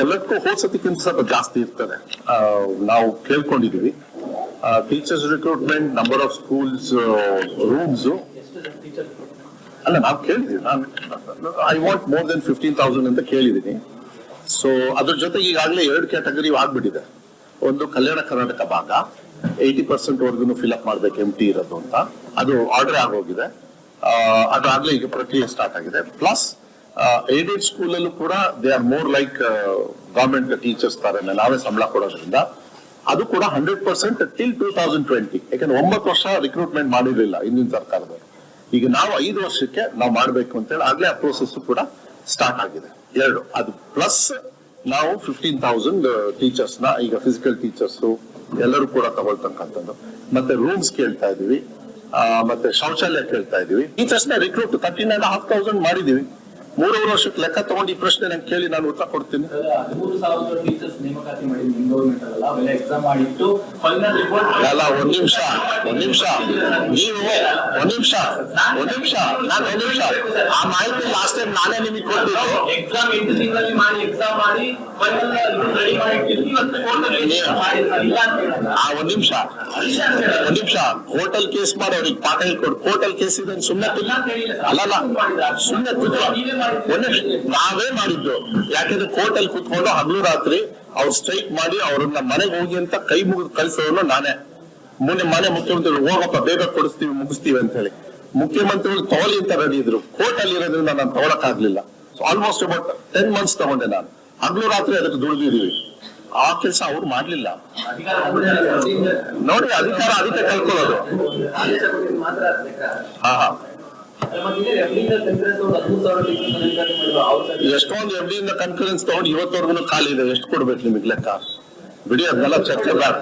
ಎಲ್ಲದಕ್ಕೂ ಹೋದ ಸತಿಕ್ಕಿಂತ ಸ್ವಲ್ಪ ಜಾಸ್ತಿ ಇರ್ತದೆ. ನಾವು ಕೇಳ್ಕೊಂಡಿದೀವಿ teachers recruitment, number of schools, rooms. ಅಲ್ಲ, ನಾವು ಕೇಳಿದೀವಿ. ಐ ವಾಂಟ್ ಮೋರ್ ದೆನ್ 15,000 ಅಂತ ಕೇಳಿದೀನಿ. ಸೊ ಅದ್ರ ಜೊತೆ ಈಗಾಗಲೇ 2 ಕ್ಯಾಟಗರಿ ಆಗ್ಬಿಟ್ಟಿದೆ. ಒಂದು ಕಲ್ಯಾಣ ಕರ್ನಾಟಕ ಭಾಗ 80% ವರ್ಗು ಫಿಲ್ಅಪ್ ಮಾಡ್ಬೇಕು MT ಇರೋದು ಅಂತ, ಅದು ಆರ್ಡರ್ ಆಗೋಗಿದೆ. ಅದಾಗ್ಲೇ ಈಗ ಪ್ರಕ್ರಿಯೆ ಸ್ಟಾರ್ಟ್ ಆಗಿದೆ. ಪ್ಲಸ್ ಏಡೆಡ್ ಸ್ಕೂಲ್ ಅಲ್ಲೂ ಕೂಡ they are more like government teachers ತರ ನಾವೇ ಸಂಬಳ ಕೊಡೋದ್ರಿಂದ ಅದು ಕೂಡ 100% ಟಿಲ್ 2020. ಯಾಕಂದ್ರೆ 9 ವರ್ಷ ರಿಕ್ರೂಟ್ಮೆಂಟ್ ಮಾಡಿರಲಿಲ್ಲ ಹಿಂದಿನ ಸರ್ಕಾರದವರು. ಈಗ ನಾವು 5 ವರ್ಷಕ್ಕೆ ನಾವು ಮಾಡ್ಬೇಕು ಅಂತ ಹೇಳಿ ಆಗ್ಲೇ ಆ ಪ್ರೋಸೆಸ್ ಕೂಡ ಸ್ಟಾರ್ಟ್ ಆಗಿದೆ. 2 ಅದು ಪ್ಲಸ್ ನಾವು 15,000 ಟೀಚರ್ಸ್ ನ ಈಗ ಫಿಸಿಕಲ್ ಟೀಚರ್ಸ್ ಎಲ್ಲರೂ ಕೂಡ ತಗೊಳ್ತಕ್ಕಂಥದ್ದು. ಮತ್ತೆ ರೂಮ್ಸ್ ಕೇಳ್ತಾ ಇದೀವಿ, ಮತ್ತೆ ಶೌಚಾಲಯ ಕೇಳ್ತಾ ಇದೀವಿ. ಟೀಚರ್ಸ್ ನ ರಿಕ್ರೂಟ್ 13,500 ಮಾಡಿದೀವಿ. 3 ವರ್ಷಕ್ಕೆ ಲೆಕ್ಕ ತಗೊಂಡು ಈ ಪ್ರಶ್ನೆ ನಂಗೆ ಕೇಳಿ ನಾನು ಉತ್ತರ ಕೊಡ್ತೀನಿ. 3,000 ಟೀಚರ್ಸ್ ನೇಮಕಾತಿ ಮಾಡಿದ್ವಿ ಗವರ್ಮೆಂಟ್ ಅಲ್ಲ, ಅವೆಲ್ಲ ಎಕ್ಸಾಮ್ ಮಾಡಿಟ್ಟು ಫೈನಲ್ ರಿಪೋರ್ಟ್ ಅಲ್ಲ. ಒಂದ್ ನಿಮಿಷ ನೀವು ಆ ಮಾಹಿತಿ ಲಾಸ್ಟ್ ಟೈಮ್ ನಾನೇ ನಿಮಗೆ ಕೊಟ್ಟಿದ್ದೆ. ಎಕ್ಸಾಮ್ 8 ತಿಂಗಳಲ್ಲಿ ಮಾಡಿ ಎಕ್ಸಾಮ್ ಮಾಡಿ ಫೈನಲ್ ರೆಡಿ ಮಾಡಿಟ್ಟಿದ್ವಿ. ಒಂದ್ ನಿಮಿಷ ಹೋಟೆಲ್ ಕೇಸ್ ಮಾಡಿ ಅವ್ರಿಗೆ ಪಾಠ ಹೇಳ್ಕೊಡು. ಹೋಟೆಲ್ ಕೇಸ್ ಇದೆ ಸುಮ್ಮನೆ ಅಲ್ಲಲ್ಲ, ಸುಮ್ಮನೆ ನಾವೇ ಮಾಡಿದ್ದು. ಯಾಕಂದ್ರೆ ಕೋರ್ಟಲ್ಲಿ ಕುತ್ಕೊಂಡು ಹಗಲು ರಾತ್ರಿ ಅವ್ರು ಸ್ಟ್ರೈಕ್ ಮಾಡಿ ಅವ್ರನ್ನ ಮನೆಗೆ ಹೋಗಿ ಅಂತ ಕೈ ಮುಗಿದು ಕಳಿಸೋನು ನಾನೇ. ಮನೆ ಮುಖ್ಯಮಂತ್ರಿಗಳು ಹೋಗಪ್ಪ ಬೇಗ ಕೊಡಿಸ್ತೀವಿ ಮುಗಿಸ್ತೀವಿ ಅಂತ ಹೇಳಿ ಮುಖ್ಯಮಂತ್ರಿಗಳು ತಗೊಳ್ಳಿ ಅಂತ ರೆಡಿ ಇದ್ರು. ಕೋರ್ಟ್ ಅಲ್ಲಿ ಇರೋದ್ರಿಂದ ನಾನು ತಗೊಳಕ್ ಆಗ್ಲಿಲ್ಲ. ಆಲ್ಮೋಸ್ಟ್ ಅಬೌಟ್ 10 months ತಗೊಂಡೆ ನಾನು. ಹಗಲು ರಾತ್ರಿ ಅದಕ್ಕೆ ದುಡಿದಿದೀವಿ. ಆ ಕೆಲಸ ಅವ್ರು ಮಾಡ್ಲಿಲ್ಲ. ನೋಡಿ, ಅಧಿಕಾರ ಅದಕ್ಕೆ ಕಲ್ಕೊಳ್ಳೋದು. ಹಾ ಎಷ್ಟೊಂದು FD ಕಾನ್ಫರೆನ್ಸ್ ತಗೊಂಡು ಇವತ್ತವರೆಗೂ ಖಾಲಿ ಇದೆ. ಎಷ್ಟು ಕೊಡ್ಬೇಕು ನಿಮಗೆ ಲೆಕ್ಕ? ಬಿಡಿ, ಅದನ್ನೆಲ್ಲ ಚರ್ಚೆ ಬೇಡ.